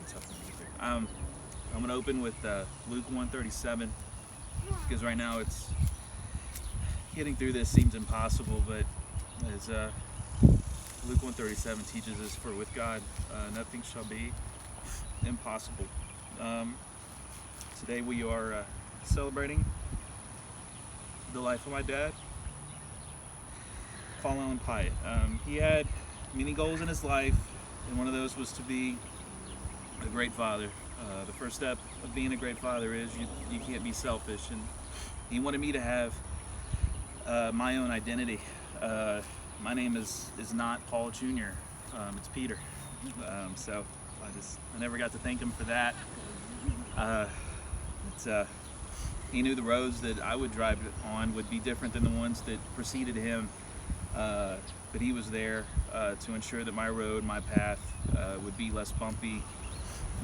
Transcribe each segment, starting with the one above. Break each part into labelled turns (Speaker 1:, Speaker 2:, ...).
Speaker 1: Tough one to get there. I'm going to open with Luke 1:37 because right now it's getting through this seems impossible, but as Luke 1:37 teaches us, for with God nothing shall be impossible. Today we are celebrating the life of my dad, following Pyeatt. He had many goals in his life, and one of those was to be a great father. The first step of being a great father is you can't be selfish, and he wanted me to have my own identity. My name is not Paul Jr. It's Peter. So I never got to thank him for that. He knew the roads that I would drive on would be different than the ones that preceded him, but he was there to ensure that my road, my path, would be less bumpy,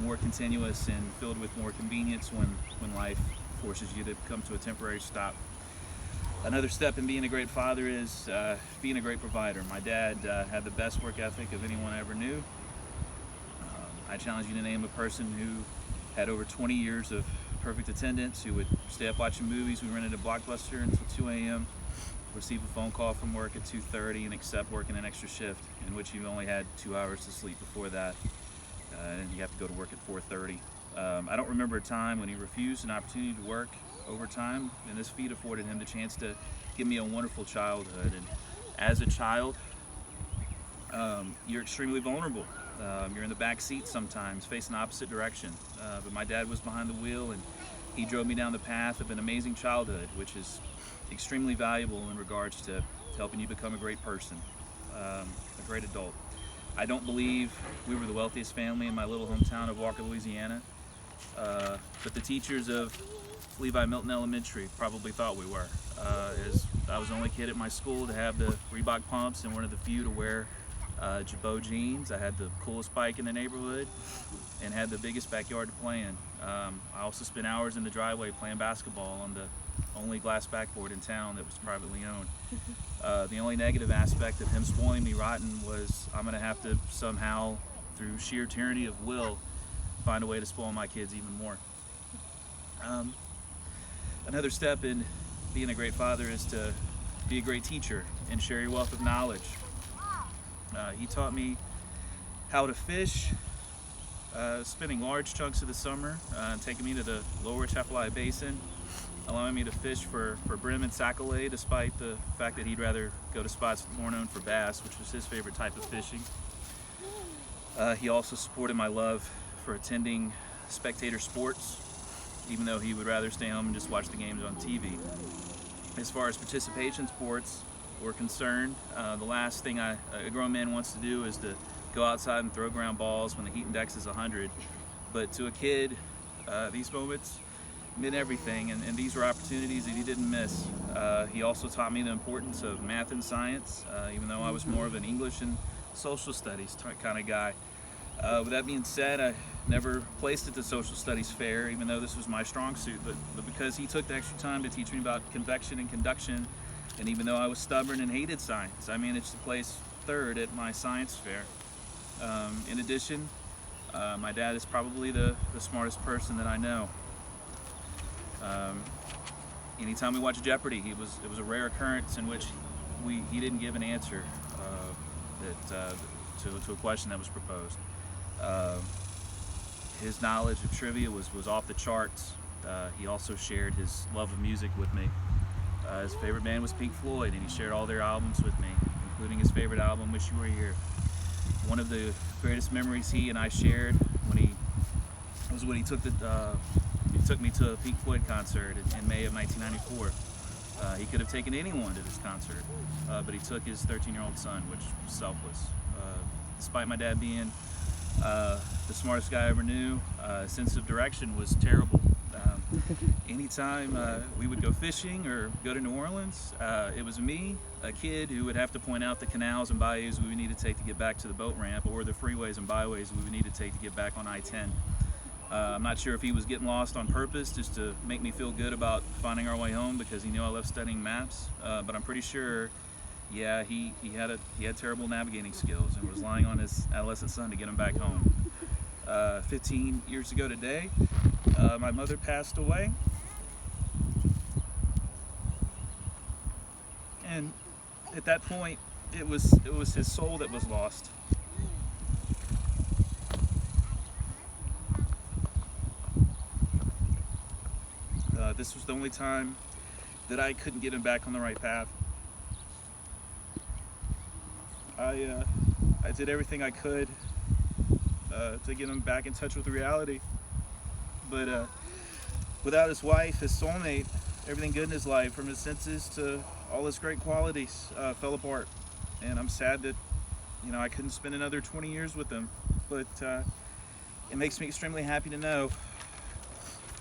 Speaker 1: more continuous, and filled with more convenience when life forces you to come to a temporary stop. Another step in being a great father is being a great provider. My dad had the best work ethic of anyone I ever knew. I challenge you to name a person who had over 20 years of perfect attendance, who would stay up watching movies. We rented a Blockbuster until 2 a.m., receive a phone call from work at 2:30, and accept working an extra shift in which you only had 2 hours to sleep before that, and you have to go to work at 4:30. I don't remember a time when he refused an opportunity to work overtime, and this feat afforded him the chance to give me a wonderful childhood. And as a child, you're extremely vulnerable. You're in the back seat sometimes, facing the opposite direction. But my dad was behind the wheel, and he drove me down the path of an amazing childhood, which is extremely valuable in regards to helping you become a great person, a great adult. I don't believe we were the wealthiest family in my little hometown of Walker, Louisiana, but the teachers of Levi Milton Elementary probably thought we were. As I was the only kid at my school to have the Reebok pumps and one of the few to wear Jabot jeans. I had the coolest bike in the neighborhood and had the biggest backyard to play in. I also spent hours in the driveway playing basketball on the only glass backboard in town that was privately owned. The only negative aspect of him spoiling me rotten was I'm going to have to somehow, through sheer tyranny of will, find a way to spoil my kids even more. Another step in being a great father is to be a great teacher and share your wealth of knowledge. He taught me how to fish, spending large chunks of the summer, taking me to the lower Atchafalaya Basin, allowing me to fish for brim and sac-a-lait, despite the fact that he'd rather go to spots more known for bass, which was his favorite type of fishing. He also supported my love for attending spectator sports, even though he would rather stay home and just watch the games on TV. As far as participation sports were concerned, the last thing a grown man wants to do is to go outside and throw ground balls when the heat index is 100. But to a kid, these moments meant everything, and these were opportunities that he didn't miss. He also taught me the importance of math and science, even though I was more of an English and social studies kind of guy. With that being said, I never placed at the social studies fair, even though this was my strong suit, but because he took the extra time to teach me about convection and conduction, and even though I was stubborn and hated science, I managed to place third at my science fair. In addition, my dad is probably the smartest person that I know. Anytime we watched Jeopardy, it was a rare occurrence in which he didn't give an answer to a question that was proposed. His knowledge of trivia was off the charts. He also shared his love of music with me. His favorite band was Pink Floyd, and he shared all their albums with me, including his favorite album, Wish You Were Here. One of the greatest memories he and I shared when he took me to a Pink Floyd concert in May of 1994. He could have taken anyone to this concert, but he took his 13-year-old son, which was selfless. Despite my dad being the smartest guy I ever knew, sense of direction was terrible. Anytime we would go fishing or go to New Orleans, it was me, a kid, who would have to point out the canals and bayous we would need to take to get back to the boat ramp, or the freeways and byways we would need to take to get back on I-10. I'm not sure if he was getting lost on purpose just to make me feel good about finding our way home because he knew I loved studying maps, but I'm pretty sure, yeah, he had terrible navigating skills and was relying on his adolescent son to get him back home. 15 years ago today, my mother passed away. And at that point, it was his soul that was lost. This was the only time that I couldn't get him back on the right path. I did everything I could to get him back in touch with reality, but without his wife, his soulmate, everything good in his life, from his senses to all his great qualities, fell apart. And I'm sad that I couldn't spend another 20 years with him, but it makes me extremely happy to know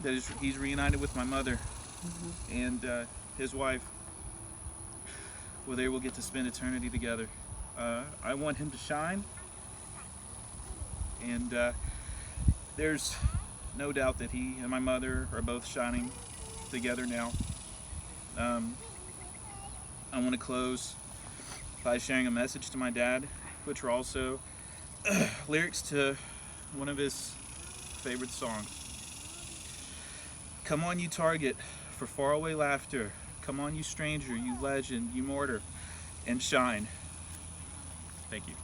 Speaker 1: that he's reunited with my mother and his wife, where they will get to spend eternity together. I want him to shine, and there's no doubt that he and my mother are both shining together now. I want to close by sharing a message to my dad, which are also lyrics to one of his favorite songs. Come on, you target for faraway laughter. Come on, you stranger, you legend, you mortar, and shine. Thank you.